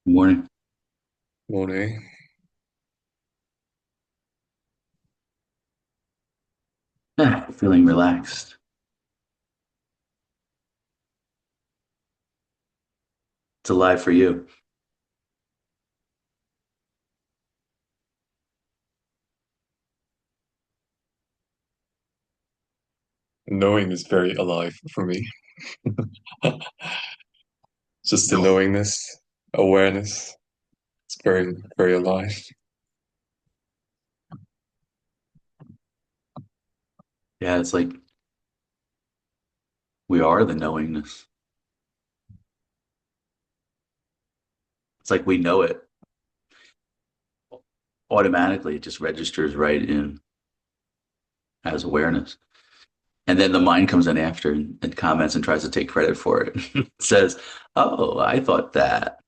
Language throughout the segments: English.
Morning. Morning. Feeling relaxed. It's alive for you. Knowing is very alive for me. Just the No. knowingness, awareness. It's very, very alive. Yeah, it's like we are the knowingness. It's like we know it automatically. It just registers right in as awareness. And then the mind comes in after and comments and tries to take credit for it. Says, "Oh, I thought that.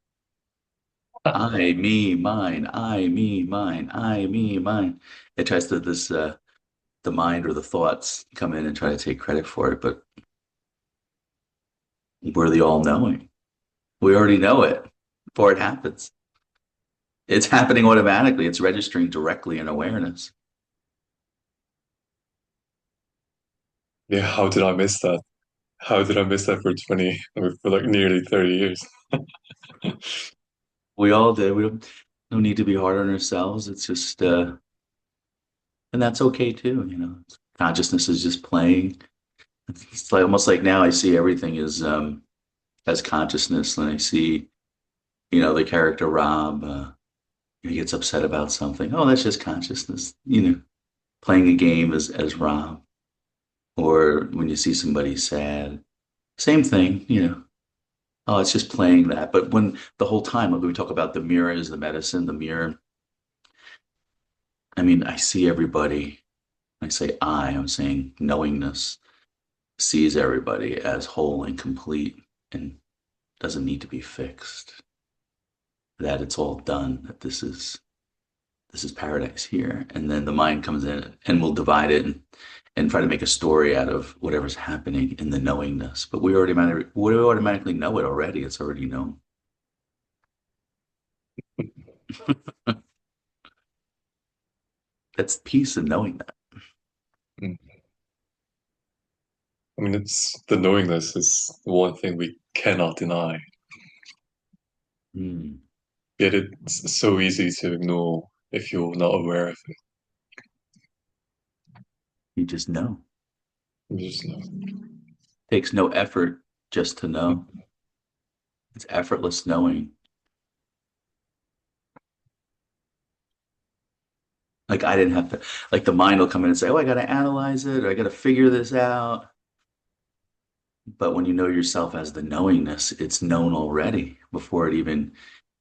I, me, mine. I, me, mine. I, me, mine." It tries to this the mind or the thoughts come in and try to take credit for it, but we're the all-knowing. We already know it before it happens. It's happening automatically. It's registering directly in awareness. Yeah, how did I miss that? How did I miss that for 20, or for like nearly 30 years? We all did. We don't no need to be hard on ourselves. It's just and that's okay too, you know. Consciousness is just playing. It's like almost like now I see everything as consciousness, and I see, the character Rob, he gets upset about something. Oh, that's just consciousness, playing a game as Rob. Or when you see somebody sad, same thing, Oh, it's just playing that. But when the whole time, like we talk about the mirror is the medicine, the mirror, I mean, I see everybody. I say I'm saying knowingness sees everybody as whole and complete and doesn't need to be fixed. That it's all done, that this is paradise here. And then the mind comes in and will divide it and try to make a story out of whatever's happening in the knowingness. But we automatically know it already. It's already known. That's peace in knowing that. Mm. I mean, it's the knowingness is the one thing we cannot deny. Hmm. Yet it's so easy to ignore if you're not aware of it. You just know. You just know. Takes no effort just to know. Mm. It's effortless knowing. Like I didn't have to, like the mind will come in and say, "Oh, I got to analyze it, or I got to figure this out." But when you know yourself as the knowingness, it's known already before it even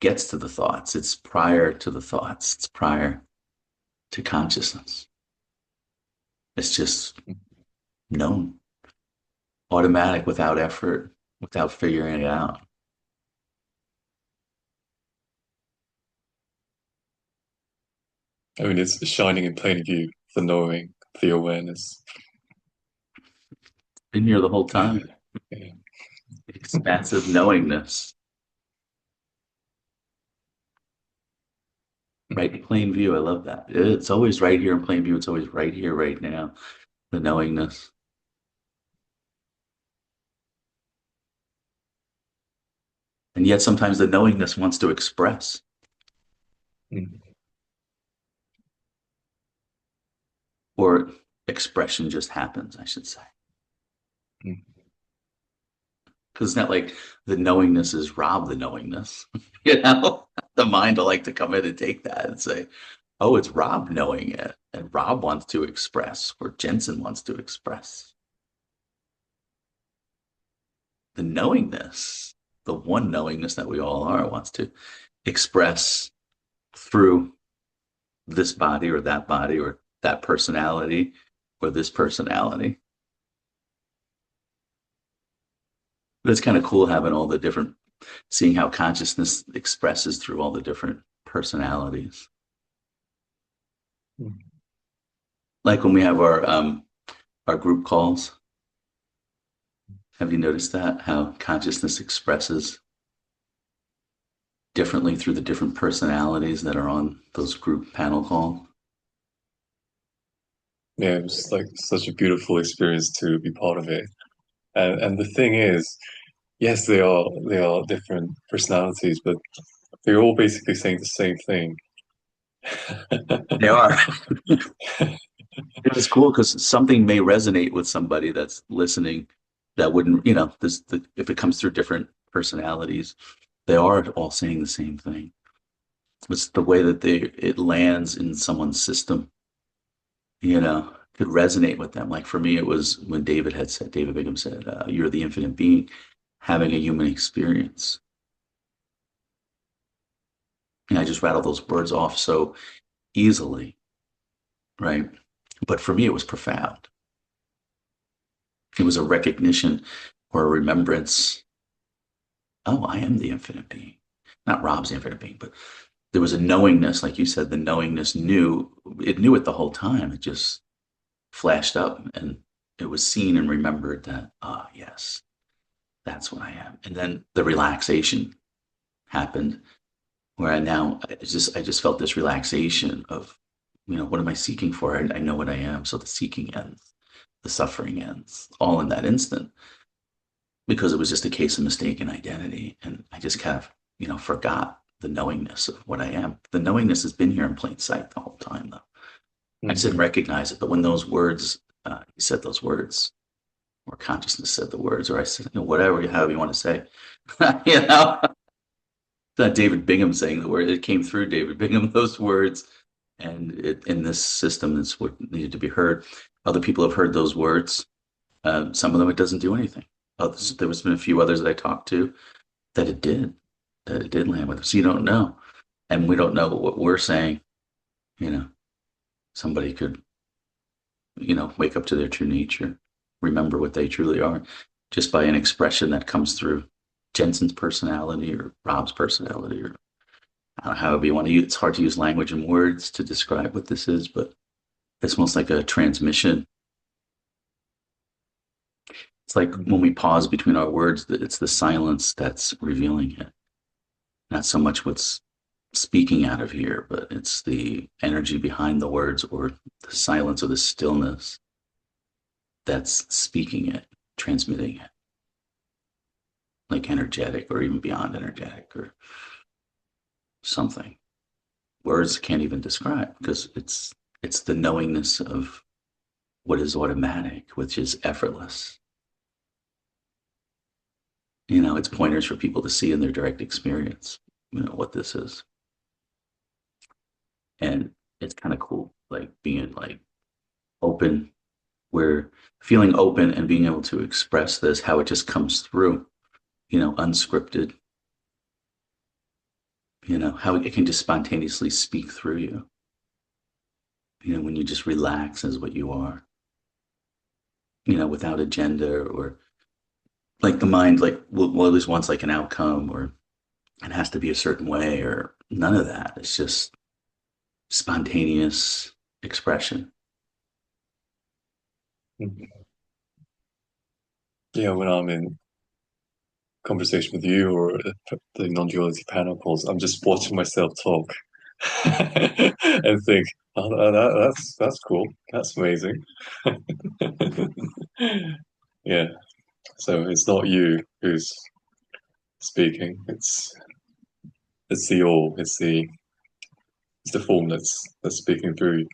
gets to the thoughts. It's prior to the thoughts. It's prior to consciousness. It's just known, automatic, without effort, without figuring it out. I mean, it's shining in plain view, the knowing, the awareness. Been here the whole time. Yeah. Expansive knowingness, right in plain view. I love that. It's always right here in plain view. It's always right here, right now. The knowingness. And yet sometimes the knowingness wants to express, Mm. or expression just happens, I should say. Mm. Because it's not like the knowingness is Rob the knowingness. You know, the mind will like to come in and take that and say, oh, it's Rob knowing it. And Rob wants to express, or Jenson wants to express. The knowingness, the one knowingness that we all are, wants to express through this body or that personality or this personality. But it's kind of cool having all the different, seeing how consciousness expresses through all the different personalities. Mm. Like when we have our group calls, have you noticed that? How consciousness expresses differently through the different personalities that are on those group panel calls. Yeah, it was like such a beautiful experience to be part of it. And the thing is, yes, they are different personalities, but they're all basically saying the same thing. They are. It was cool because something may resonate with somebody that's listening that wouldn't, if it comes through different personalities, they are all saying the same thing. It's the way that it lands in someone's system, could resonate with them. Like for me, it was when David Bingham said, "You're the infinite being having a human experience." And I just rattled those words off so easily, right? But for me, it was profound. It was a recognition or a remembrance. Oh, I am the infinite being. Not Rob's the infinite being, but there was a knowingness, like you said, the knowingness knew it the whole time. It just flashed up and it was seen and remembered that, ah, yes, that's what I am. And then the relaxation happened where I just felt this relaxation of, what am I seeking for? I know what I am. So the seeking ends, the suffering ends, all in that instant because it was just a case of mistaken identity. And I just kind of, forgot the knowingness of what I am. The knowingness has been here in plain sight the whole time, though. I just didn't Mhm. recognize it. But when those words, he said those words, or consciousness said the words, or I said, whatever, however you want to say, you know, not David Bingham saying the word. It came through David Bingham, those words. And in this system, that's what needed to be heard. Other people have heard those words. Some of them, it doesn't do anything. There was been a few others that I talked to that it did land with. So you don't know. And we don't know what we're saying. You know, somebody could, wake up to their true nature, remember what they truly are just by an expression that comes through Jenson's personality or Rob's personality or however you want to use. It's hard to use language and words to describe what this is, but it's almost like a transmission. It's like when we pause between our words, that it's the silence that's revealing it. Not so much what's speaking out of here, but it's the energy behind the words or the silence or the stillness that's speaking it, transmitting it, like energetic or even beyond energetic or something. Words can't even describe because it's the knowingness of what is automatic, which is effortless. It's pointers for people to see in their direct experience, what this is. And it's kind of cool, like being like open, where feeling open and being able to express this, how it just comes through, unscripted, how it can just spontaneously speak through you, when you just relax as what you are, without agenda or like the mind, like will always wants like an outcome or it has to be a certain way or none of that. It's just spontaneous expression. Mhm. Yeah, when I'm in conversation with you or the non-duality panel calls, I'm just watching myself talk and think, oh, that's cool. That's amazing. Yeah. So it's not you who's speaking. It's the all. It's the form that's speaking through you.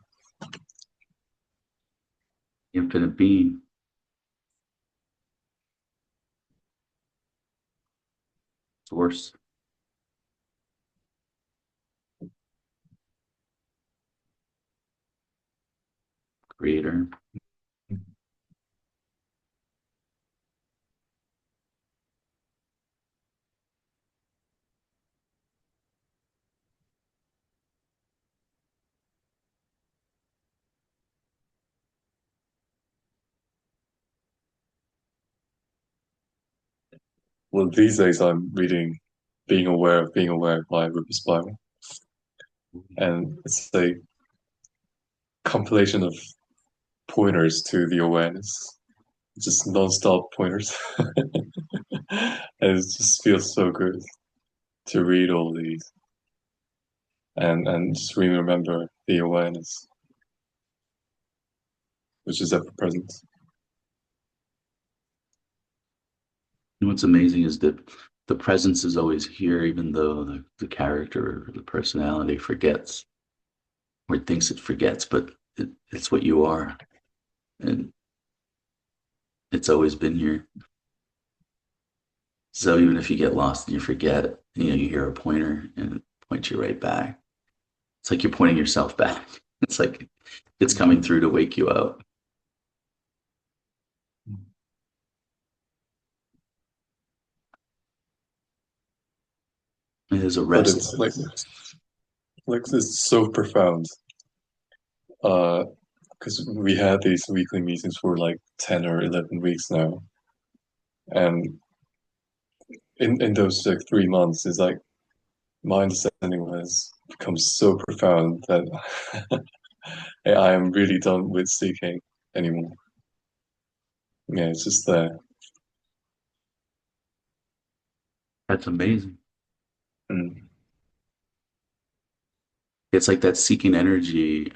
Infinite being, source, creator. Well, these days I'm reading Being Aware by Rupert Spira, and it's a compilation of pointers to the awareness, just non-stop pointers, and it just feels so good. to read all these and just really remember the awareness, which is ever present. And what's amazing is that the presence is always here, even though the character or the personality forgets or thinks it forgets, but it's what you are. And it's always been here. So even if you get lost and you forget, you hear a pointer and it points you right back. It's like you're pointing yourself back. It's like it's coming through to wake you up. It is a But it's restlessness. like it's so profound. Because we had these weekly meetings for like 10 or 11 weeks now. And in those like 3 months, it's like my understanding has become so profound that I am really done with seeking anymore. Yeah, it's just there. That's amazing. Mm. It's like that seeking energy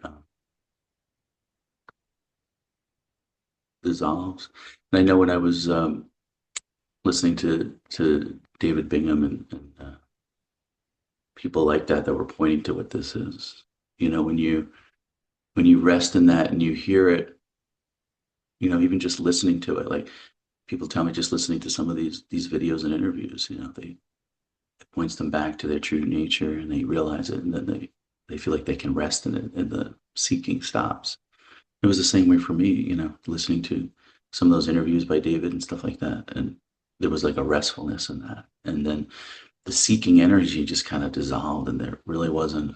dissolves. And I know when I was listening to David Bingham and people like that were pointing to what this is. When you rest in that and you hear it, even just listening to it, like people tell me, just listening to some of these videos and interviews, it points them back to their true nature and they realize it, and then they feel like they can rest in it, and the seeking stops. It was the same way for me, listening to some of those interviews by David and stuff like that, and there was like a restfulness in that, and then the seeking energy just kind of dissolved, and there really wasn't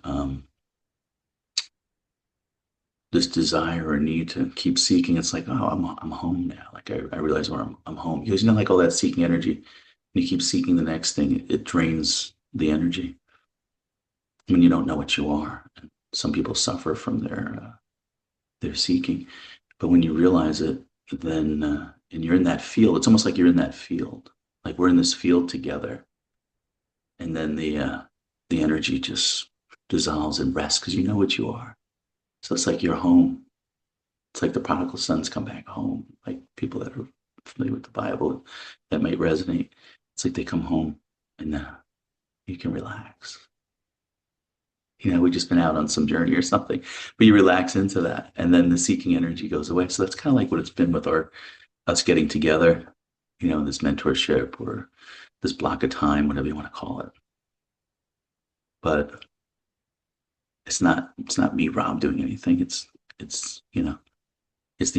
this desire or need to keep seeking. It's like, oh, I'm home now. Like I realize where I'm home, because like all that seeking energy, and you keep seeking the next thing, it drains the energy when you don't know what you are. And some people suffer from their seeking, but when you realize it, then and you're in that field, it's almost like you're in that field, like we're in this field together, and then the energy just dissolves and rests because you know what you are. So it's like you're home. It's like the prodigal sons come back home. Like people that are familiar with the Bible, that might resonate. It's like they come home and you can relax. We've just been out on some journey or something, but you relax into that, and then the seeking energy goes away. So that's kind of like what it's been with us getting together, this mentorship or this block of time, whatever you want to call it. But it's not me, Rob, doing anything. It's it's the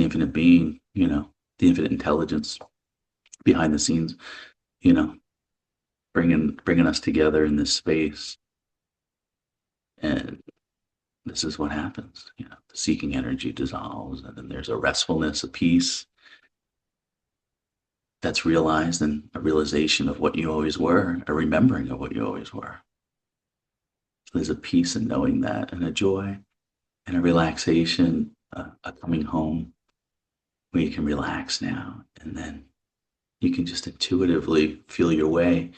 infinite being, the infinite intelligence behind the scenes, you know, bringing us together in this space. And this is what happens. The seeking energy dissolves, and then there's a restfulness, a peace that's realized, and a realization of what you always were, a remembering of what you always were. So there's a peace in knowing that, and a joy, and a relaxation, a coming home where you can relax now, and then you can just intuitively feel your way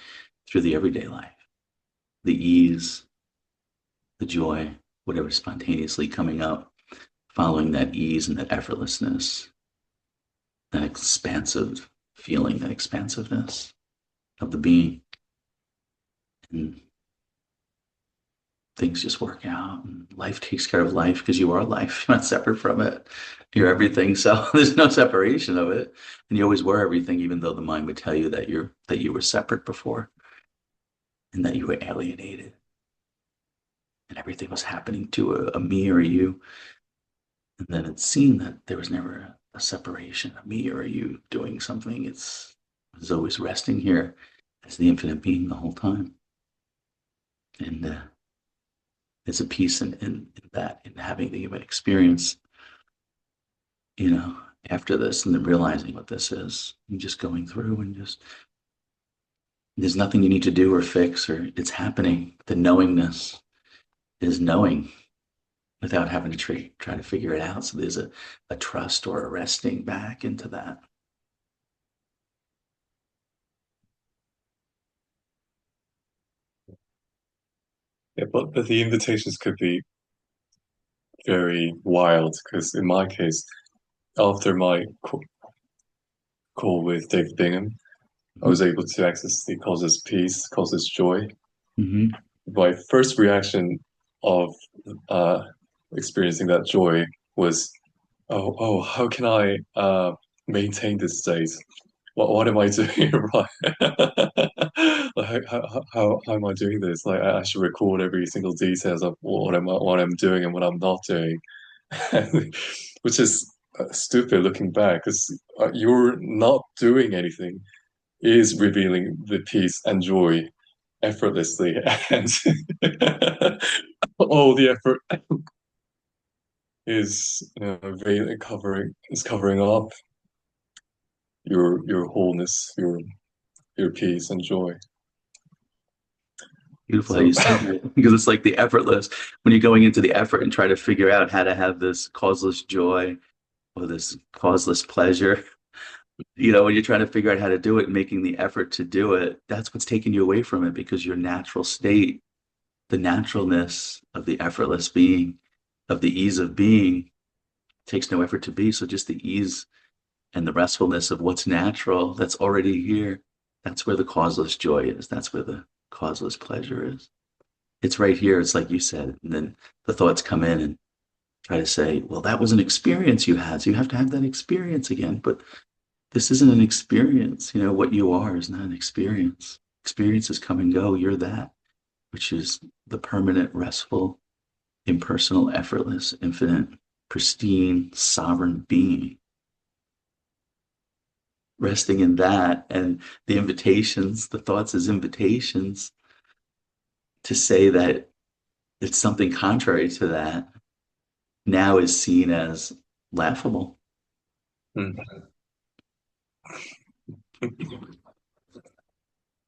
through the everyday life, the ease, the joy, whatever's spontaneously coming up, following that ease and that effortlessness, that expansive feeling, that expansiveness of the being. And things just work out, and life takes care of life because you are life. You're not separate from it. You're everything. So there's no separation of it. And you always were everything, even though the mind would tell you that you were separate before, and that you were alienated, and everything was happening to a me or a you. And then it's seen that there was never a separation, a me or a you doing something. It's always resting here as the infinite being the whole time. And there's a peace in that, in having the human experience, you know, after this, and then realizing what this is, and just going through, and just, there's nothing you need to do or fix, or it's happening. The knowingness is knowing without having to try to figure it out. So there's a trust or a resting back into that. Yeah, but the invitations could be very wild because in my case, after my call with David Bingham, I Mhm. was able to access the causeless peace, causeless joy. Mhm. My first reaction of uh, experiencing that joy was, oh, how can I maintain this state? What am I doing right? Like, how am I doing this? Like, I should record every single details of what I'm doing and what I'm not doing, which is stupid looking back because you're not doing anything is revealing the peace and joy effortlessly, and all the effort is covering up your wholeness, your peace and joy. Beautiful how So you said that because it's like the effortless when you're going into the effort and try to figure out how to have this causeless joy or this causeless pleasure. When you're trying to figure out how to do it and making the effort to do it, that's what's taking you away from it because your natural state, the naturalness of the effortless being, of the ease of being, takes no effort to be. So just the ease and the restfulness of what's natural that's already here, that's where the causeless joy is. That's where the causeless pleasure is. It's right here. It's like you said. And then the thoughts come in and try to say, well, that was an experience you had. So you have to have that experience again. But this isn't an experience. What you are is not an experience. Experiences come and go. You're that, which is the permanent, restful, impersonal, effortless, infinite, pristine, sovereign being. Resting in that and the invitations, the thoughts as invitations to say that it's something contrary to that now is seen as laughable. mm,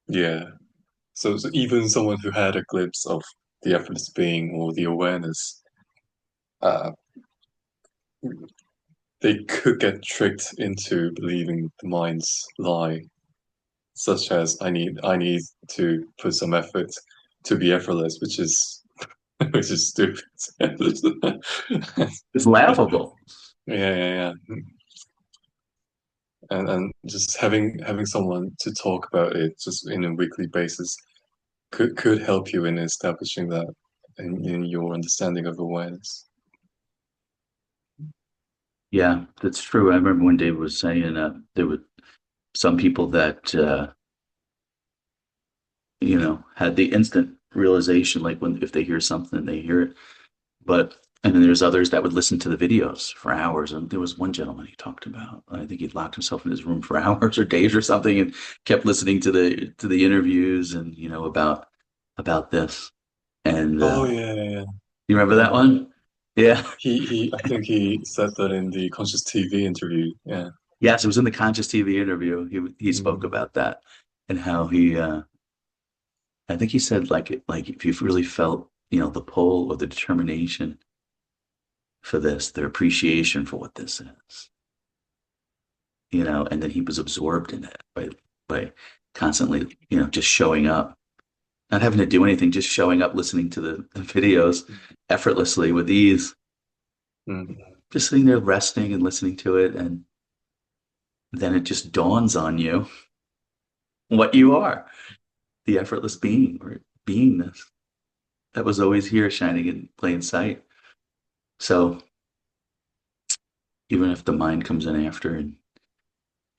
yeah. So even someone who had a glimpse of the effortless being or the awareness, uh, they could get tricked into believing the mind's lie, such as I need to put some effort to be effortless, which is which is stupid. It's laughable. Yeah. And just having someone to talk about it just in a weekly basis could help you in establishing that in your understanding of awareness. Yeah, that's true. I remember when David was saying there were some people that had the instant realization, like when if they hear something, they hear it. But and then there's others that would listen to the videos for hours. And there was one gentleman he talked about. I think he'd locked himself in his room for hours or days or something, and kept listening to the interviews and about this. And Oh yeah. you remember that Yeah. one? Yeah. He I think he said that in the Conscious TV interview. Yeah. Yes, it was in the Conscious TV interview. He spoke Mm, about that and how he I think he said like if you've really felt, the pull or the determination for this, the appreciation for what this is, and then he was absorbed in it by constantly, just showing up, not having to do anything, just showing up, listening to the videos effortlessly with ease, mm, just sitting there resting and listening to it. And then it just dawns on you what you are, the effortless being or beingness that was always here shining in plain sight. So even if the mind comes in after and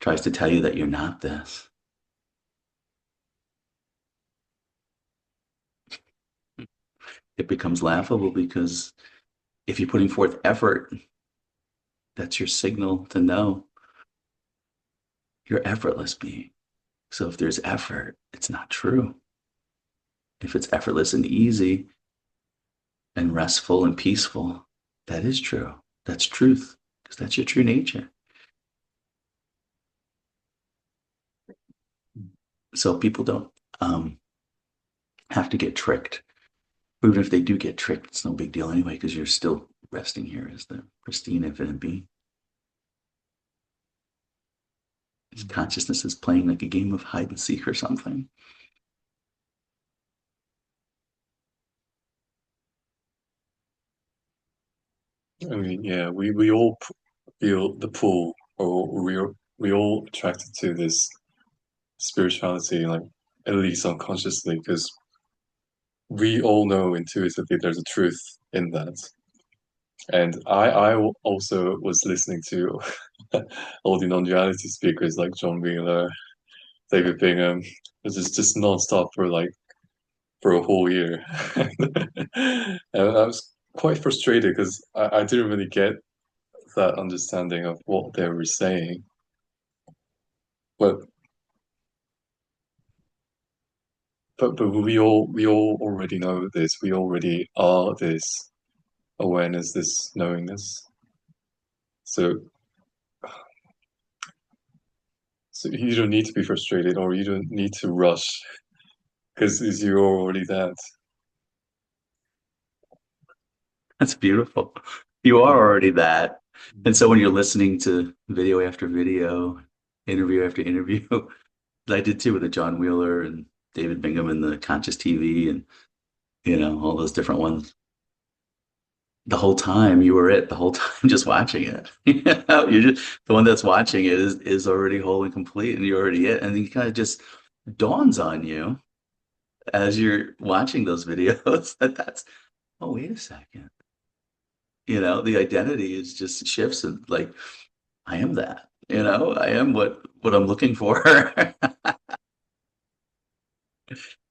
tries to tell you that you're not this, it becomes laughable because if you're putting forth effort, that's your signal to know you're effortless being. So if there's effort, it's not true. If it's effortless and easy and restful and peaceful, that is true. That's truth because that's your true nature. So people don't have to get tricked. Even if they do get tricked, it's no big deal anyway because you're still resting here as the pristine infinite being. His consciousness is playing like a game of hide and seek or something. I mean, yeah, we all feel the pull, or we all attracted to this spirituality, like at least unconsciously, because we all know intuitively there's a truth in that. And I also was listening to all the non-duality speakers like John Wheeler, David Bingham. It was just non-stop for a whole year. And I was quite frustrated because I didn't really get that understanding of what they were saying. But but we all already know this. We already are this awareness, this knowingness. So so you don't need to be frustrated or you don't need to rush because you're already that. That's beautiful. You are Mm. already that. And so when you're listening to video after video, interview after interview, I did too with the John Wheeler and David Bingham and the Conscious TV and all those different ones. The whole time you were it, the whole time just watching it. You're just the one that's watching it is already whole and complete and you're already it. And it kind of just dawns on you as you're watching those videos that that's, oh, wait a second. The identity is just shifts and like I am that. I am what I'm looking for.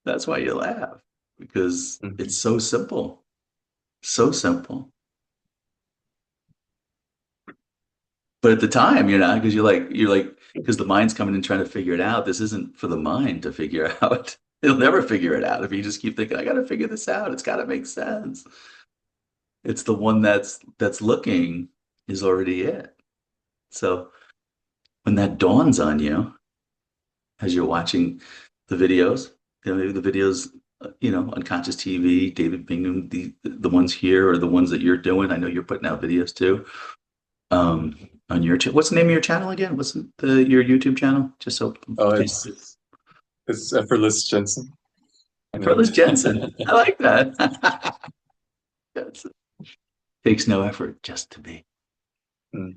That's why you laugh because Mhm. it's so simple. So simple. But at the time, because because the mind's coming and trying to figure it out. This isn't for the mind to figure out. It'll never figure it out if you just keep thinking, I got to figure this out. It's got to make sense. It's the one that's looking is already it. So when that dawns on you as you're watching the videos, maybe the videos, unconscious TV, David Bingham, the ones here or the ones that you're doing. I know you're putting out videos too. Um, on your what's the name of your channel again? What's your YouTube channel? Just so in Oh, case it's effortless, Jenson. Yeah. Effortless Jenson. I like that. Jensen. Takes no effort just to be. Mm.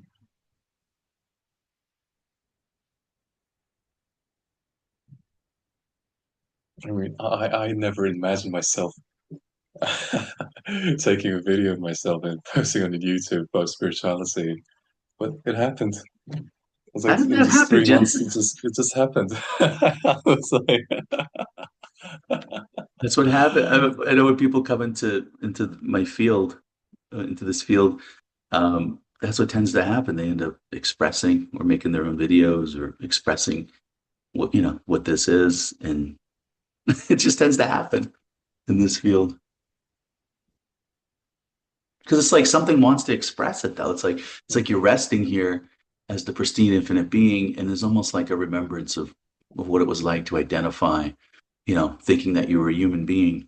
I mean, I never imagined myself taking a video of myself and posting on the YouTube about spirituality, but it happened. It was How like did in that just happen, 3 months, Jensen? it just happened. I was like, That's what happened. I know when people come into my field, into this field, that's what tends to happen. They end up expressing or making their own videos or expressing what this is, and it just tends to happen in this field because it's like something wants to express it though. It's like you're resting here as the pristine infinite being, and there's almost like a remembrance of what it was like to identify, thinking that you were a human being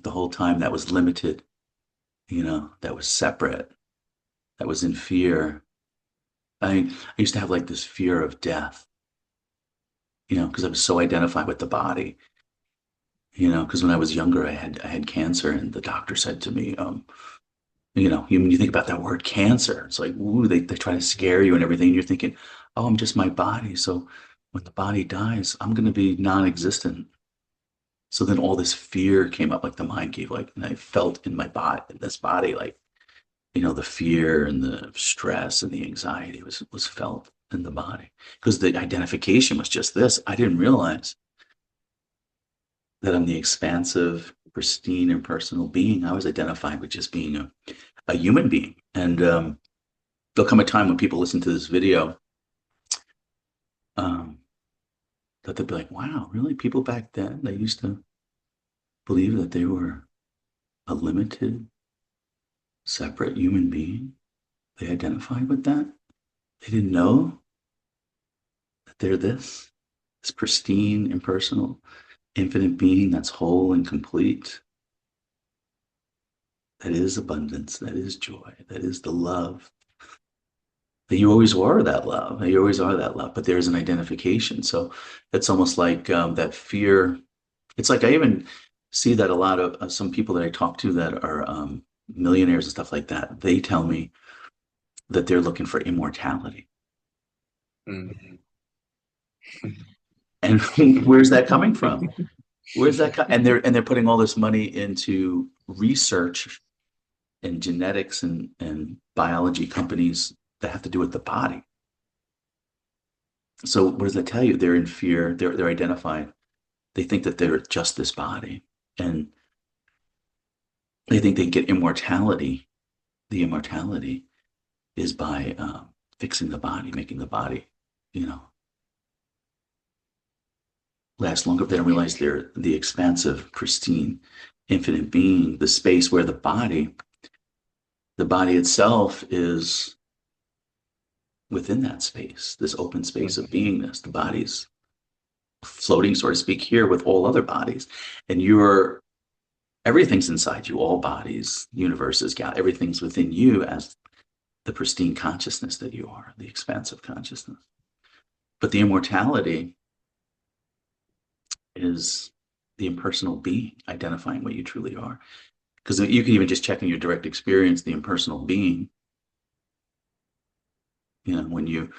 the whole time that was limited, that was separate, that was in fear. I used to have like this fear of death, because I was so identified with the body, because when I was younger, I had cancer, and the doctor said to me, when you think about that word cancer, it's like, ooh, they try to scare you and everything. And you're thinking, oh, I'm just my body. So when the body dies, I'm going to be non-existent. So then all this fear came up, like the mind gave, like, and I felt in my body, in this body, like, the fear and the stress and the anxiety was felt in the body because the identification was just this. I didn't realize that I'm the expansive, pristine, impersonal being. I was identified with just being a human being. And there'll come a time when people listen to this video um, that they'll be like, wow, really? People back then, they used to believe that they were a limited, separate human being. They identified with that. They didn't know that they're this pristine, impersonal, infinite being that's whole and complete. That is abundance. That is joy. That is the love. That you always were that love. You always are that love. But there's an identification. So it's almost like that fear. It's like I even see that a lot of some people that I talk to that are millionaires and stuff like that, they tell me that they're looking for immortality. Mm. And where's that coming from? And they're putting all this money into research and genetics and biology companies that have to do with the body. So what does that tell you? They're in fear. They're identified. They think that they're just this body, and they think they get immortality. The immortality is by fixing the body, making the body, you know, last longer. They don't realize they're the expansive, pristine, infinite being, the space where the body itself is within that space, this open space of Mm. beingness. The body's floating, so to speak, here with all other bodies, and you're everything's inside you, all bodies, universes, everything's within you as the pristine consciousness that you are, the expansive consciousness. But the immortality is the impersonal being identifying what you truly are. Because you can even just check in your direct experience, the impersonal being, when you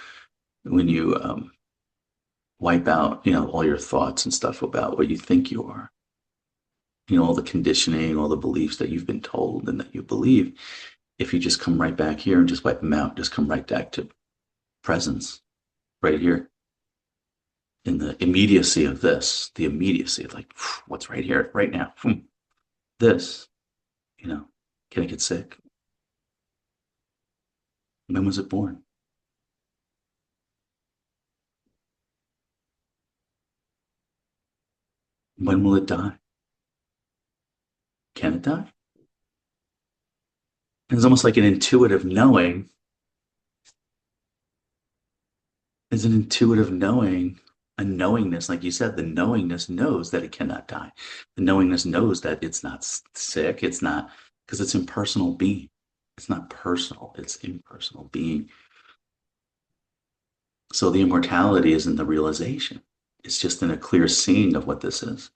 wipe out, all your thoughts and stuff about what you think you are, all the conditioning, all the beliefs that you've been told and that you believe. If you just come right back here and just wipe them out, just come right back to presence, right here in the immediacy of this, the immediacy of like what's right here, right now. This, you know, can it get sick? When was it born? When will it die? Can it die? And it's almost like an intuitive knowing. Is an intuitive knowing, a knowingness, like you said, the knowingness knows that it cannot die. The knowingness knows that it's not sick. It's not because it's impersonal being. It's not personal. It's impersonal being. So the immortality is in the realization. It's just in a clear seeing of what this is.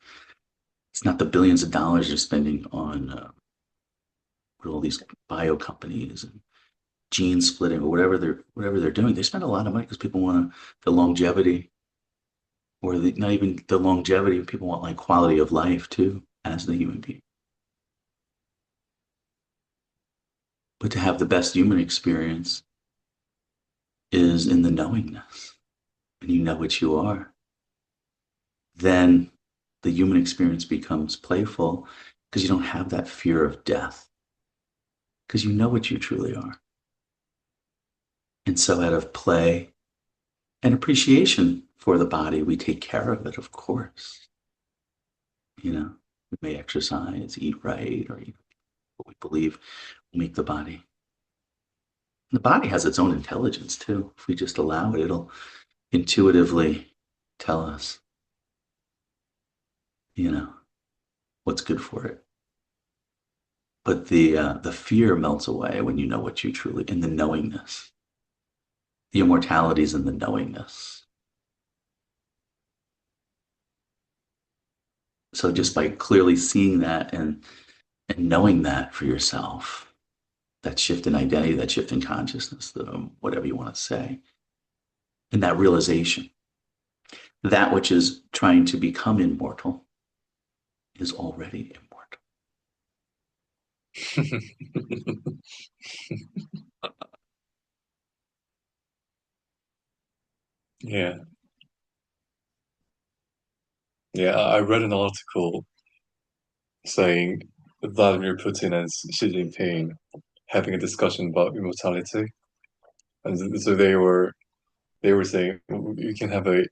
It's not the billions of dollars you're spending on all these bio companies and gene splitting or whatever they're doing. They spend a lot of money because people want the longevity, or not even the longevity. People want like quality of life too as the human being. But to have the best human experience is in the knowingness. When you know what you are, then the human experience becomes playful because you don't have that fear of death because you know what you truly are. And so, out of play and appreciation for the body, we take care of it, of course. We may exercise, eat right, or eat what we believe will make the body. The body has its own intelligence too. If we just allow it, it'll intuitively tell us, you know, what's good for it. But the fear melts away when you know what you truly in the knowingness. The immortality is in the knowingness. So just by clearly seeing that and knowing that for yourself, that shift in identity, that shift in consciousness, whatever you want to say, and that realization, that which is trying to become immortal is already immortal. Yeah. Yeah, I read an article saying Vladimir Putin and Xi Jinping having a discussion about immortality. And so they were saying you can have a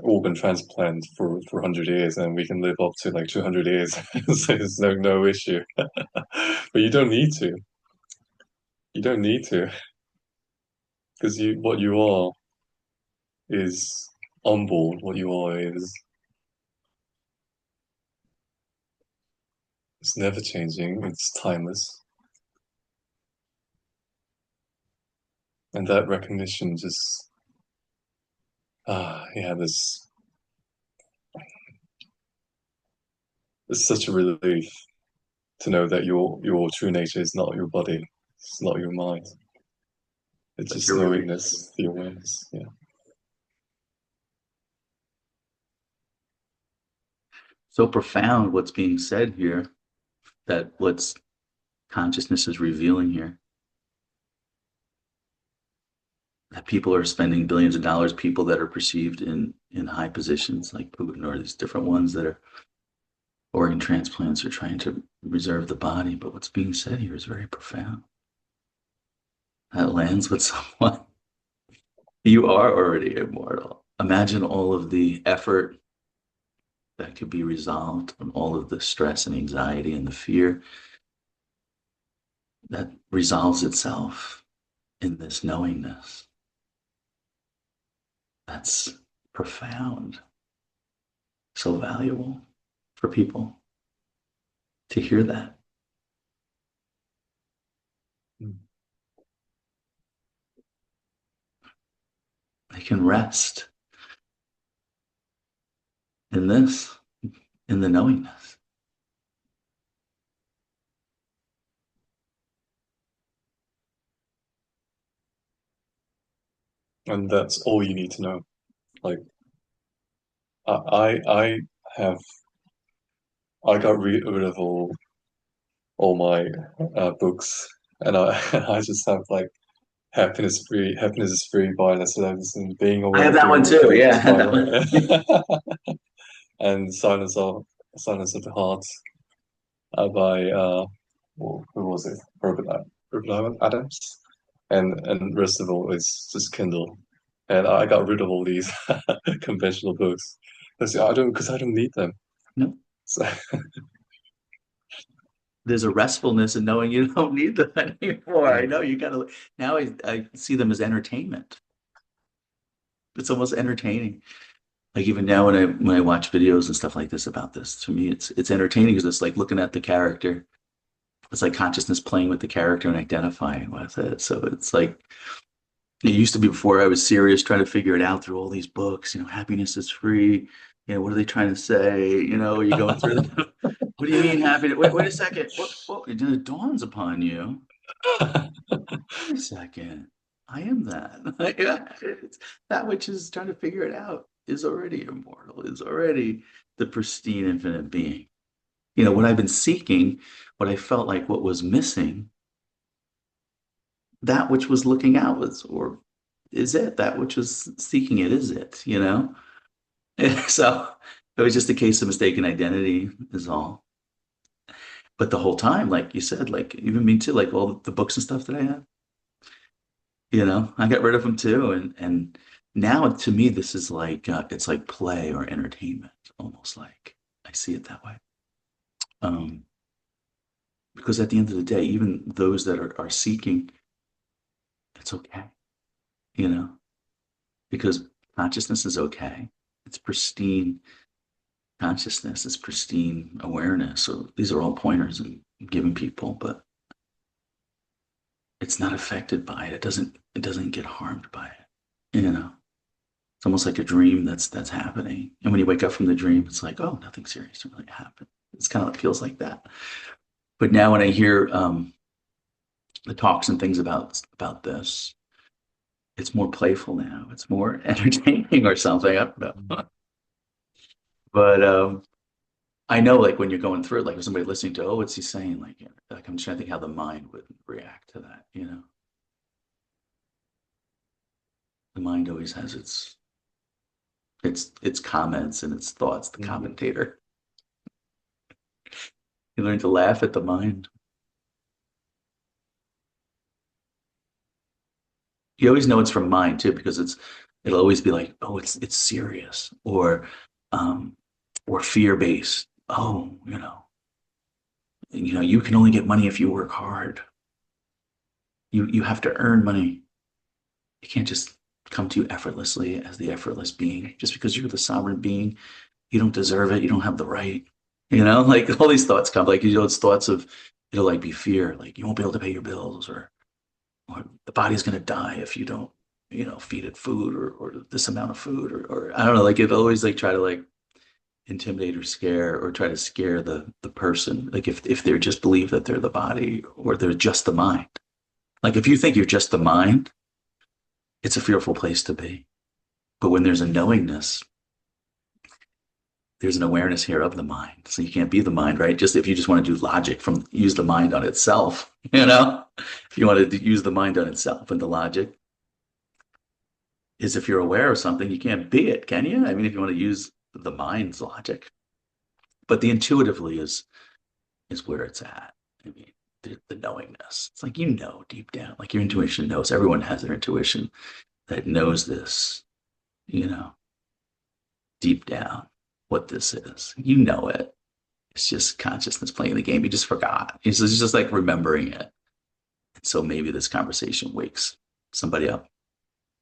organ transplant for 100 years and we can live up to like 200 years. So there's no issue. But you don't need to. You don't need to because what you are is unborn. What you are is it's never changing. It's timeless. And that recognition just yeah, there's such a relief to know that your true nature is not your body, it's not your mind. It's But just you're really knowingness, the awareness. Yeah. so profound what's being said here, that what's consciousness is revealing here, that people are spending billions of dollars, people that are perceived in high positions like Putin or these different ones that are organ transplants are trying to reserve the body. But what's being said here is very profound. That lands with someone. You are already immortal. Imagine all of the effort that could be resolved and all of the stress and anxiety and the fear that resolves itself in this knowingness. That's profound, so valuable for people to hear that. Mm. They can rest in this, in the knowingness. And that's all you need to know. Like I have I got rid of all my books, and I I just have like happiness is free by less levels, and I have that being one aware, too. Yeah, I had by that one. and silence of the heart by who was it? Robert Adams, and rest of all is just Kindle, and I got rid of all these conventional books. Because I don't need them. No, So, there's a restfulness in knowing you don't need them anymore. I know you gotta now I see them as entertainment. It's almost entertaining. Like even now when I watch videos and stuff like this about this, to me it's entertaining because it's like looking at the character. It's like consciousness playing with the character and identifying with it. So it's like it used to be before I was serious trying to figure it out through all these books, happiness is free. What are they trying to say? Are you going through them? What do you mean happiness? Wait a second. What? It dawns upon you. Wait a second. I am that. It's that which is trying to figure it out is already immortal, is already the pristine infinite being. What I've been seeking, what I felt like what was missing, that which was looking out was, or is it, that which was seeking it, is it? So it was just a case of mistaken identity, is all. But the whole time, like you said, like even me too, like all the books and stuff that I had, I got rid of them too. And now to me, this is like, it's like play or entertainment, almost like I see it that way. Um, because at the end of the day, even those that are seeking, it's okay, you know, because consciousness is okay. It's pristine consciousness, it's pristine awareness. So these are all pointers and giving people, but it's not affected by it. It doesn't get harmed by it. It's almost like a dream that's happening. And when you wake up from the dream, it's like, oh, nothing serious really happened. It's kind of feels like that. But now when I hear the talks and things about this, it's more playful now. It's more entertaining or something. I don't know. But I know like when you're going through it, like if somebody listening to, oh, what's he saying? Like I'm trying to think how the mind would react to that. The mind always has its comments and its thoughts, the Mhm. commentator. You learn to laugh at the mind. You always know it's from mind too, because it'll always be like, oh, it's serious um or fear based. Oh, you can only get money if you work hard. You have to earn money. It can't just come to you effortlessly as the effortless being. Just because you're the sovereign being, you don't deserve it. You don't have the right. Like all these thoughts come, like it's thoughts of it'll like be fear, like you won't be able to pay your bills, or the body's gonna die if you don't, feed it food or this amount of food, or I don't know, like it always like try to like intimidate or scare or try to scare the person. Like if they're just believe that they're the body or they're just the mind. Like if you think you're just the mind, it's a fearful place to be. But when there's a knowingness, there's an awareness here of the mind. So you can't be the mind, right? Just if you just want to do logic from use the mind on itself, if you want to use the mind on itself and the logic is if you're aware of something, you can't be it, can you? I mean, if you want to use the mind's logic, but the intuitively is where it's at. I mean, the knowingness. It's like deep down, like your intuition knows. Everyone has their intuition that knows this, you know, deep down what this is. You know it. It's just consciousness playing the game. You just forgot. It's just like remembering it. And so maybe this conversation wakes somebody up.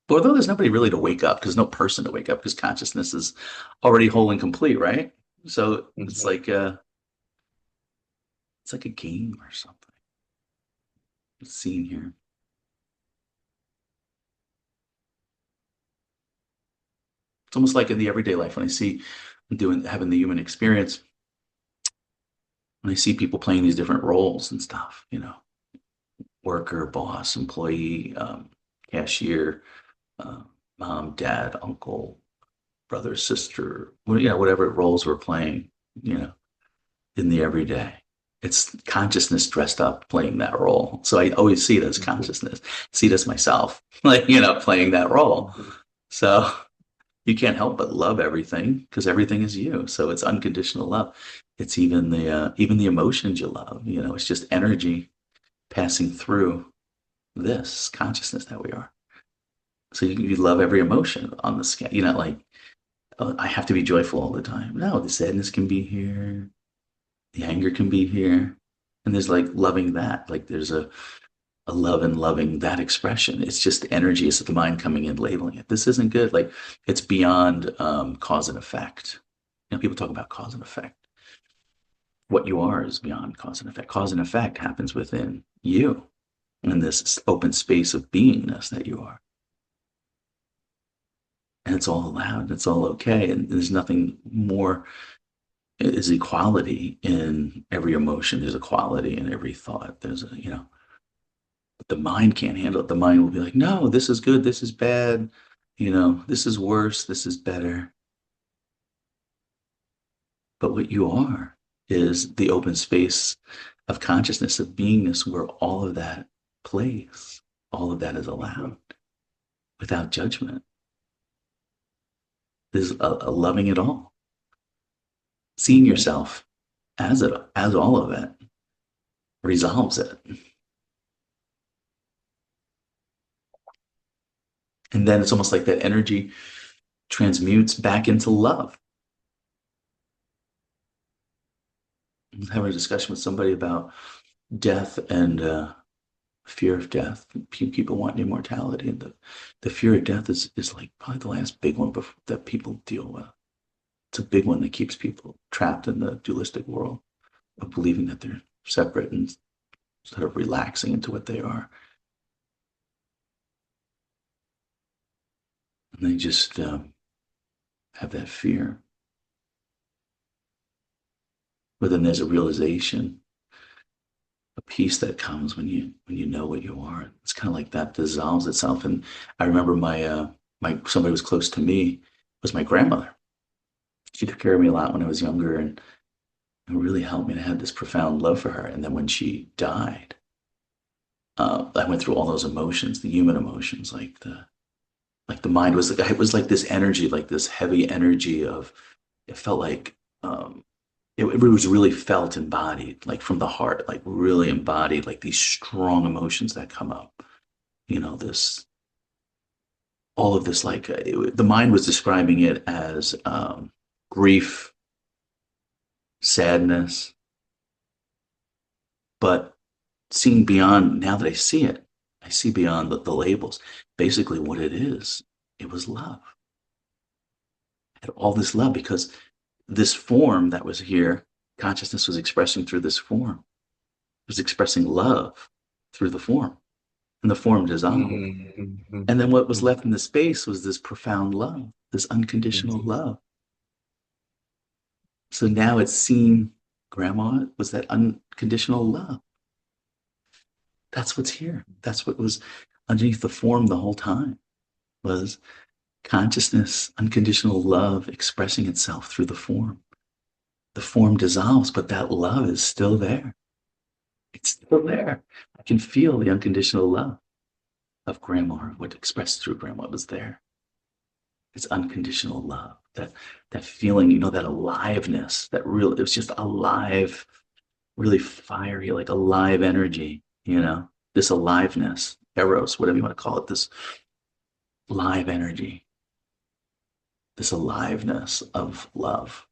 But although there's nobody really to wake up, because no person to wake up, because consciousness is already whole and complete, right? So it's like a game or something. It's seen here. It's almost like in the everyday life when I see having the human experience, when I see people playing these different roles and stuff, worker, boss, employee, cashier, uh, mom, dad, uncle, brother, sister, whatever roles we're playing, you know, in the everyday. It's consciousness dressed up playing that role. So I always see it as consciousness, see it as myself, like, playing that role. So you can't help but love everything because everything is you. So it's unconditional love. It's even the emotions you love, it's just energy passing through this consciousness that we are. So you love every emotion on the scale. Like, oh, I have to be joyful all the time. No, the sadness can be here, the anger can be here, and there's like loving that. Like there's a love and loving that expression. It's just energy. It's the mind coming in, labeling it. This isn't good. Like it's beyond cause and effect. People talk about cause and effect. What you are is beyond cause and effect. Cause and effect happens within you in this open space of beingness that you are. And it's all allowed. It's all okay. And there's nothing more is equality in every emotion. There's equality in every thought. But the mind can't handle it. The mind will be like, no, this is good. This is bad. This is worse. This is better. But what you are is the open space of consciousness, of beingness, where all of that plays, all of that is allowed without judgment. There's a loving it all, seeing yourself as all of it resolves it. And then it's almost like that energy transmutes back into love. I was having a discussion with somebody about death and fear of death. People want immortality, and the fear of death is like probably the last big one that people deal with. It's a big one that keeps people trapped in the dualistic world of believing that they're separate and instead of relaxing into what they are. And they just have that fear. But then there's a realization, a peace that comes when you know what you are. It's kind of like that dissolves itself. And I remember my somebody who was close to me was my grandmother. She took care of me a lot when I was younger and it really helped me to have this profound love for her. And then when she died, I went through all those emotions, the human emotions, like the mind was like it was like this energy, like this heavy energy of it felt like it was really felt embodied, like from the heart, like really embodied, like these strong emotions that come up. This all of this, like the mind was describing it as grief, sadness, but seeing beyond. Now that I see it, I see beyond the labels. Basically, what it is, it was love. And all this love because this form that was here, consciousness was expressing through this form. It was expressing love through the form, and the form dissolved. Mm-hmm. And then what was left in the space was this profound love, this unconditional Mm-hmm. love. So now it's seen grandma was that unconditional love. That's what's here. That's what was underneath the form the whole time was consciousness, unconditional love expressing itself through the form. The form dissolves, but that love is still there. It's still there. I can feel the unconditional love of grandma, what expressed through grandma was there. It's unconditional love. That feeling, that aliveness, that real, it was just alive, really fiery, like alive energy, this aliveness, eros, whatever you want to call it, this live energy, this aliveness of love,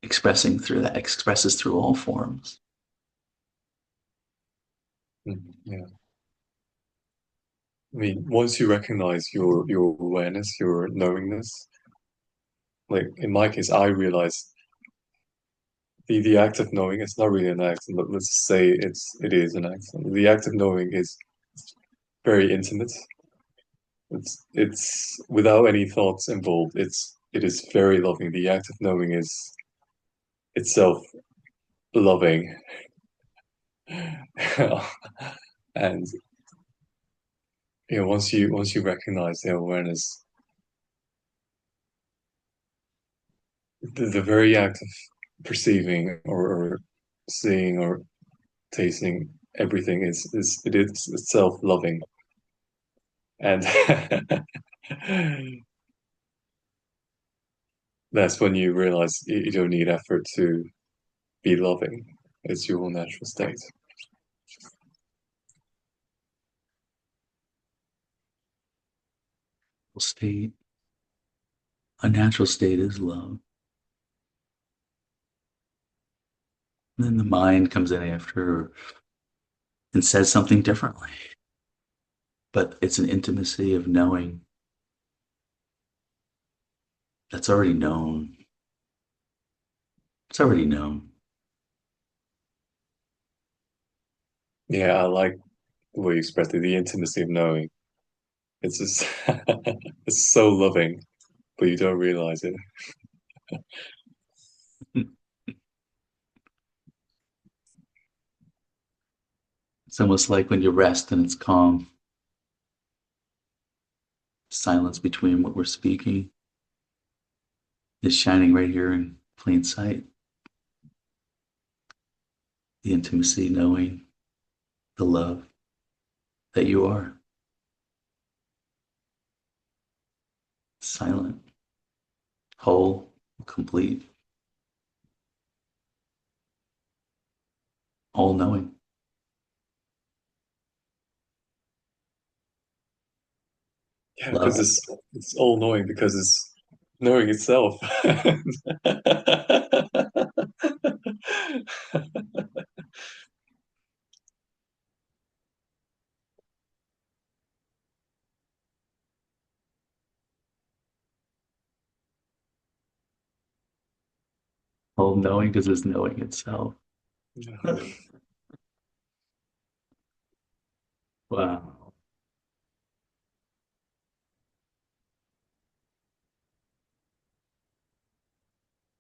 expressing through that, expresses through all forms. Yeah. I mean, once you recognize your awareness, your knowingness, like in my case, I realized the act of knowing it's not really an act. Let's say it is an act. The act of knowing is very intimate. It's without any thoughts involved. It is very loving. The act of knowing is itself loving. And once you recognize the awareness, the very act of perceiving or seeing or tasting everything is itself loving. And that's when you realize you don't need effort to be loving. It's your natural state. State, a natural state is love. And then the mind comes in after and says something differently. But it's an intimacy of knowing that's already known. It's already known. Yeah, I like the way you expressed it, the intimacy of knowing. It's just it's so loving, but you don't realize it. It's almost like when you rest and it's calm, silence between what we're speaking is shining right here in plain sight. The intimacy, knowing the love that you are. Silent, whole, complete, all knowing. Yeah, because Love. it's all knowing because it's knowing itself. All knowing because it's knowing itself. Wow.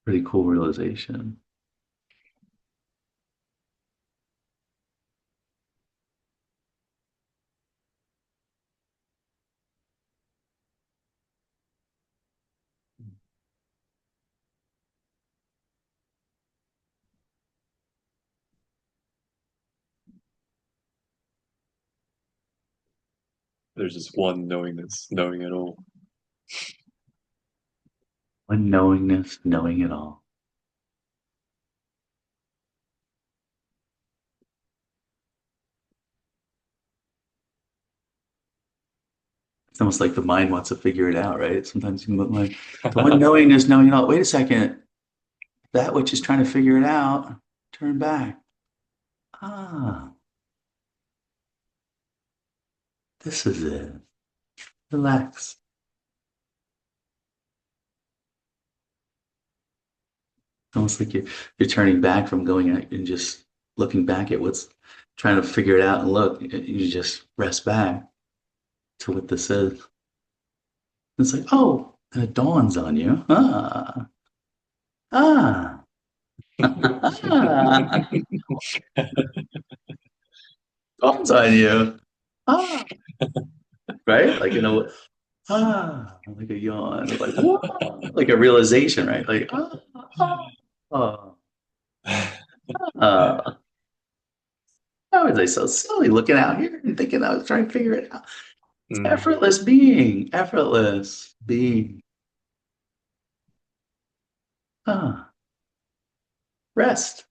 Pretty cool realization. There's just one knowingness, knowing it all. Unknowingness, knowing it all. It's almost like the mind wants to figure it out, right? Sometimes you like the one knowing is knowing it all. Wait a second. That which is trying to figure it out, turn back. Ah, this is it. Relax. Almost like you're turning back from going out and just looking back at what's trying to figure it out and look. You just rest back to what this is. It's like, oh, and it dawns on you. Ah, Ah. Ah. Dawns on you. Ah. Right? Like, like a yawn, like, whoa, like a realization, right? Like, ah, ah. How was I so silly looking out here and thinking I was trying to figure it out? It's Mm, effortless being. Ah, rest.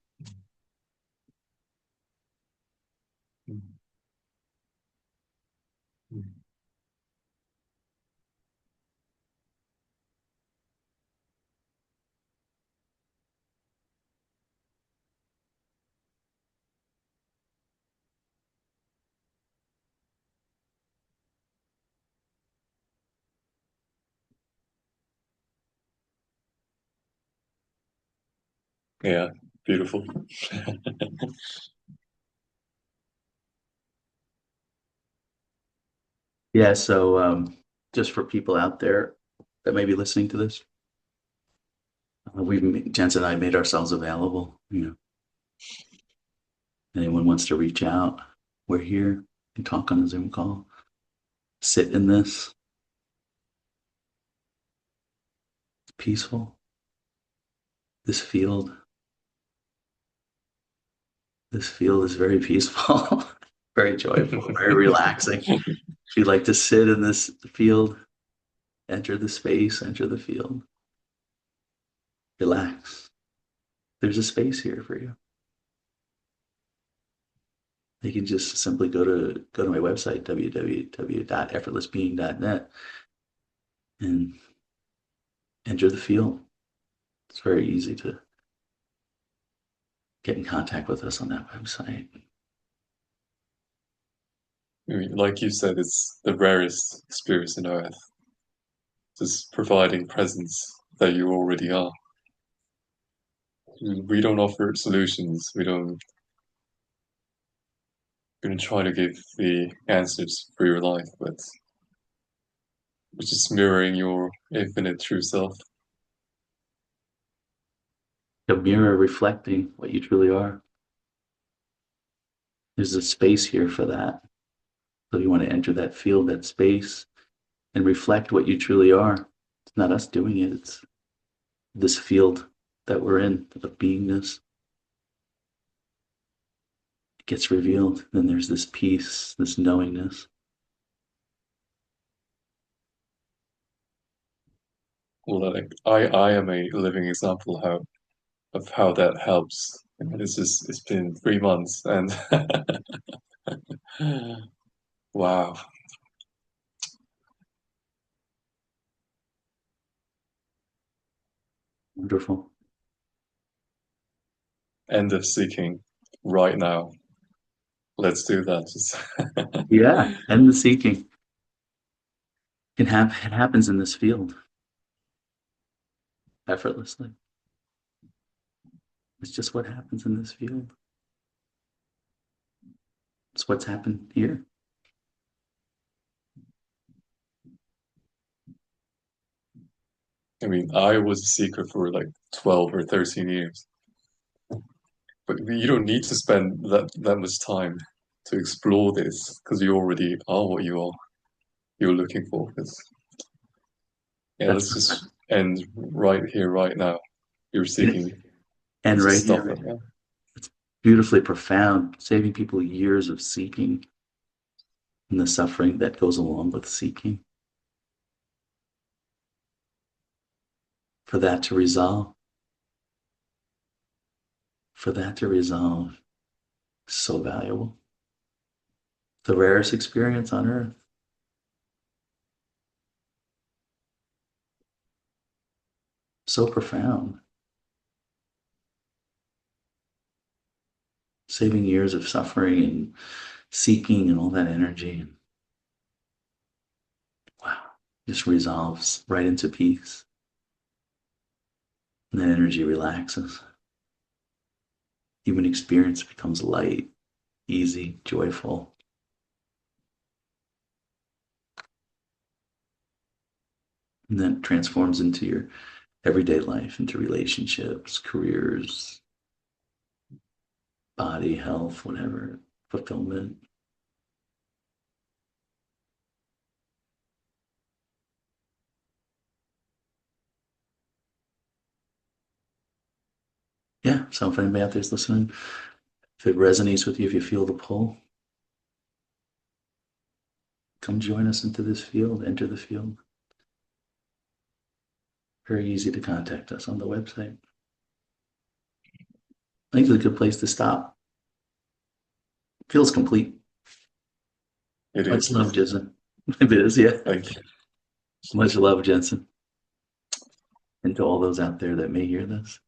mm, mm. Yeah, beautiful. Yeah, so just for people out there that may be listening to this, Jensen and I made ourselves available. Anyone wants to reach out, we're here and talk on a Zoom call. Sit in this. It's peaceful. This field, this field is very peaceful, very joyful, very relaxing. If you'd like to sit in this field, enter the space, enter the field, relax. There's a space here for you. You can just simply go to my website, www.effortlessbeing.net, and enter the field. It's very easy to get in contact with us on that website. I mean, like you said, it's the rarest experience on earth, just providing presence that you already are. We don't offer solutions. We don't try to give the answers for your life, but we're just mirroring your infinite true self. A mirror reflecting what you truly are. There's a space here for that. So you want to enter that field, that space, and reflect what you truly are. It's not us doing it, it's this field that we're in of beingness. It gets revealed. Then there's this peace, this knowingness. Well, like I am a living example of how that helps. And it's been 3 months and wow, Wonderful. end of seeking right now. Let's do that. Just Yeah. And the seeking it happens in this field effortlessly. It's just what happens in this field. It's what's happened here. I mean, I was a seeker for like 12 or 13 years, but you don't need to spend that much time to explore this because you already are what you're looking for. Yeah, That's let's just end right here, right now. You're seeking. and Let's just right stop here. it now. It's beautifully profound, saving people years of seeking and the suffering that goes along with seeking. For that to resolve, for that to resolve, so valuable. The rarest experience on earth. So profound. Saving years of suffering and seeking and all that energy. And wow, just resolves right into peace. And that energy relaxes. Human experience becomes light, easy, joyful. And then transforms into your everyday life, into relationships, careers, body, health, whatever, fulfillment. Yeah. So if anybody out there's listening, if it resonates with you, if you feel the pull, come join us into this field, enter the field. Very easy to contact us on the website. I think it's a good place to stop. Feels complete. It Much is. love, Jensen. It is, yeah. Thank you. Much love, Jensen. And to all those out there that may hear this.